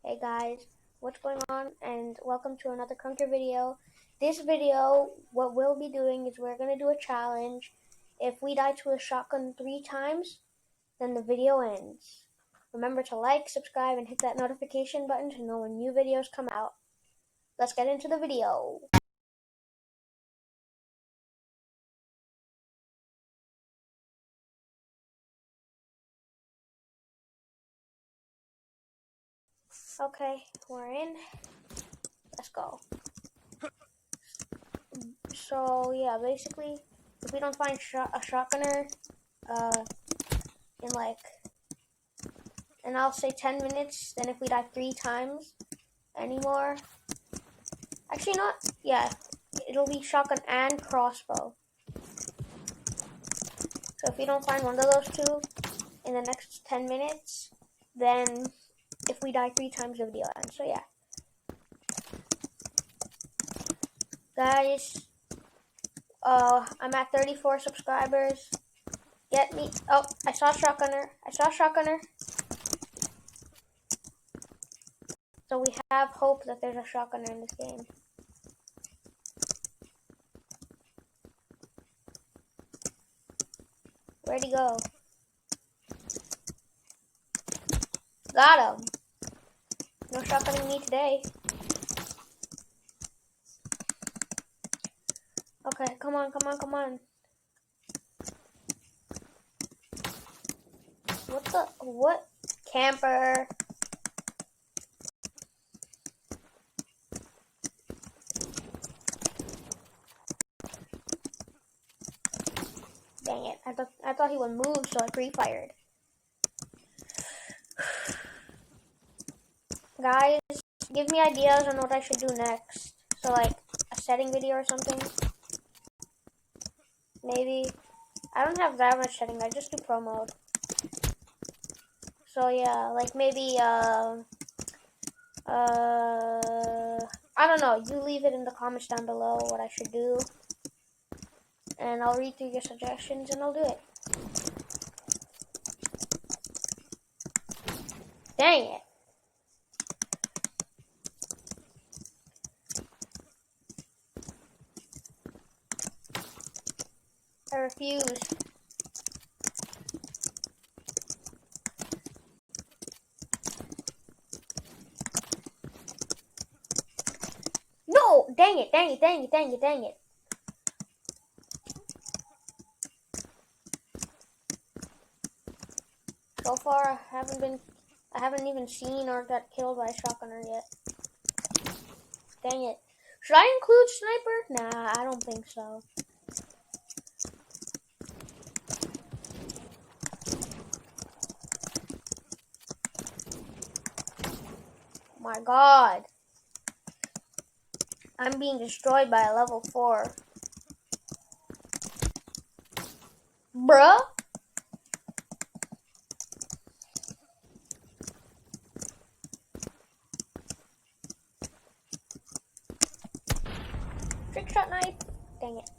Hey guys, what's going on? And welcome to another Krunker video. This video, what we'll be doing is we're going to do a challenge. If we die to a shotgun 3 times, then the video ends. Remember to like, subscribe, and hit that notification button to know when new videos come out. Let's get into the video. Okay, we're in. Let's go. So yeah, basically, if we don't find a shotgunner, in and I'll say 10 minutes, then if we die 3 times anymore, actually not, yeah, it'll be shotgun and crossbow. So if we don't find one of those two in the next 10 minutes, then if we die 3 times, the video ends. So yeah. Guys, I'm at 34 subscribers. Get me, oh, I saw a shotgunner. So we have hope that there's a shotgunner in this game. Where'd he go? Got him. No shotgunning me today. Okay, come on. What? Camper. Dang it, I thought he would move, so I pre-fired. Guys, give me ideas on what I should do next. So like, a setting video or something. Maybe. I don't have that much setting, I just do pro mode. So yeah, like maybe, I don't know, you leave it in the comments down below what I should do. And I'll read through your suggestions and I'll do it. Dang it. I refuse. No! Dang it. So far, I haven't even seen or got killed by a shotgunner yet. Dang it. Should I include sniper? Nah, I don't think so. Oh my god. I'm being destroyed by a level 4. Bruh? Trick shot knife. Dang it.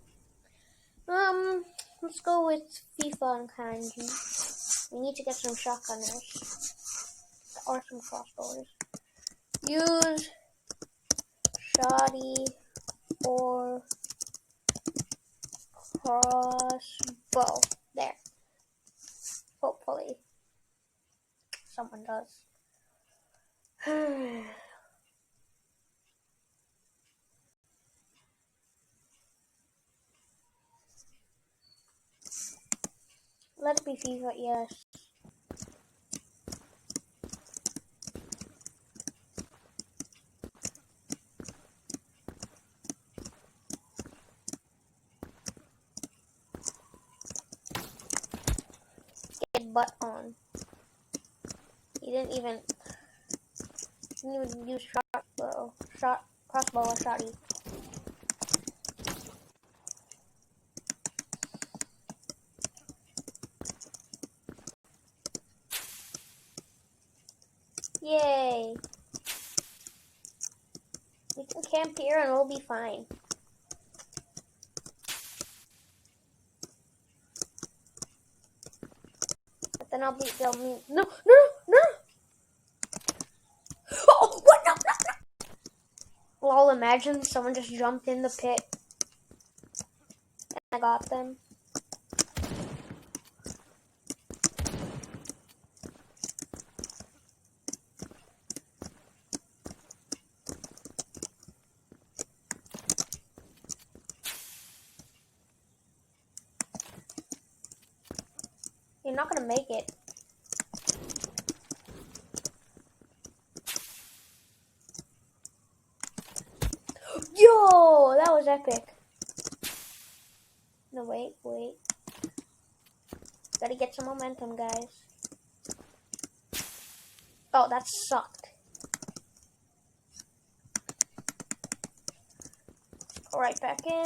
Let's go with FIFA and kanji. We need to get some shotgunners. Or some crossbows. Use shoddy or crossbow. There. Hopefully. Someone does. Let it be FIFA, yes. Get butt on. He didn't even use crossbow or shoddy. Yay! We can camp here and we'll be fine. But then they'll mean, no! Oh! Bro, imagine someone just jumped in the pit and I got them. You're not gonna make it. Yo, that was epic. No, wait. Gotta get some momentum, guys. Oh, that sucked. Go right back in.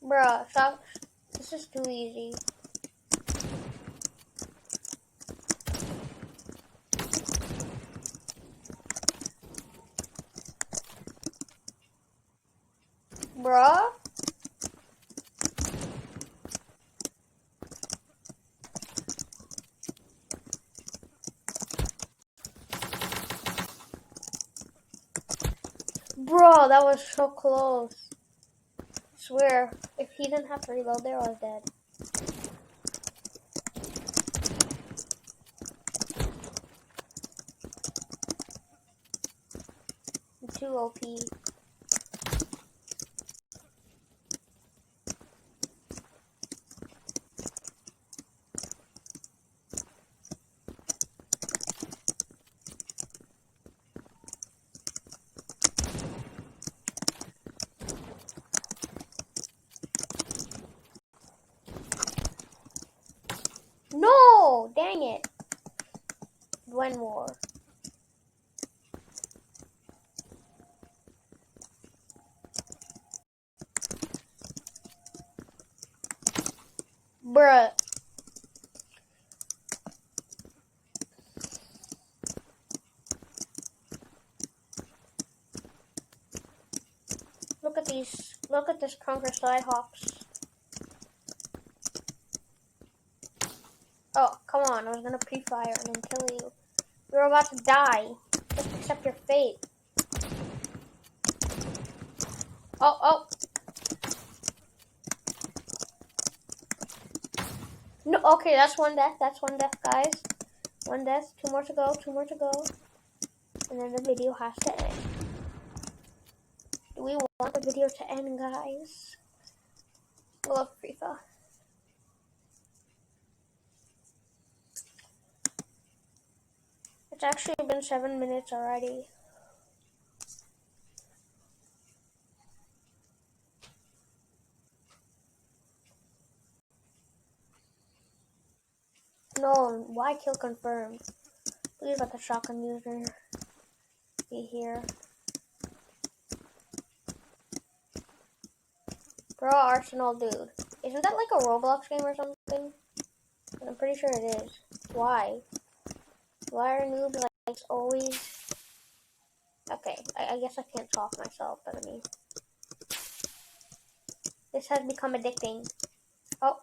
Bruh, stop. This is too easy. Bruh. Bro, that was so close. I swear, if he didn't have to reload there, I was dead. I'm too OP. No! Dang it. One more. Bruh. Look at these. Look at this Krunker side hops. Oh, come on. I was gonna pre-fire and then kill you. You're about to die. Just accept your fate. Oh. No, okay, that's one death. That's one death, guys. One death. Two more to go. And then the video has to end. Do we want the video to end, guys? I love FIFA. It's actually been 7 minutes already. No, why kill confirmed? Please let the shotgun user be here. Bro, Arsenal, dude. Isn't that like a Roblox game or something? I'm pretty sure it is. Why? Why are noobs like always... Okay, I guess I can't talk myself, but I mean... This has become addicting. Oh.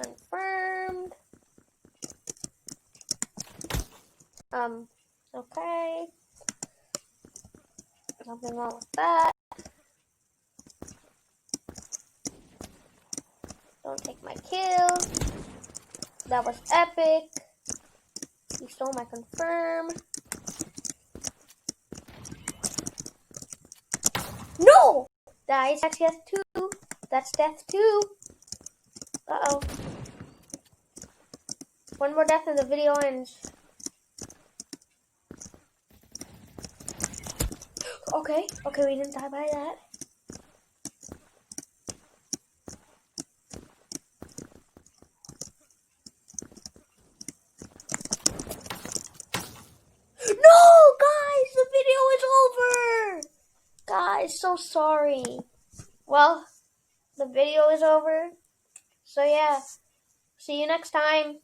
Confirmed. Okay. Nothing wrong with that. Don't take my kill. That was epic. You stole my confirm. No! That's death 2. That's death 2. Uh-oh. One more death and the video ends. Okay, we didn't die by that. No, guys, the video is over. Guys, so sorry. Well, the video is over. So yeah, see you next time.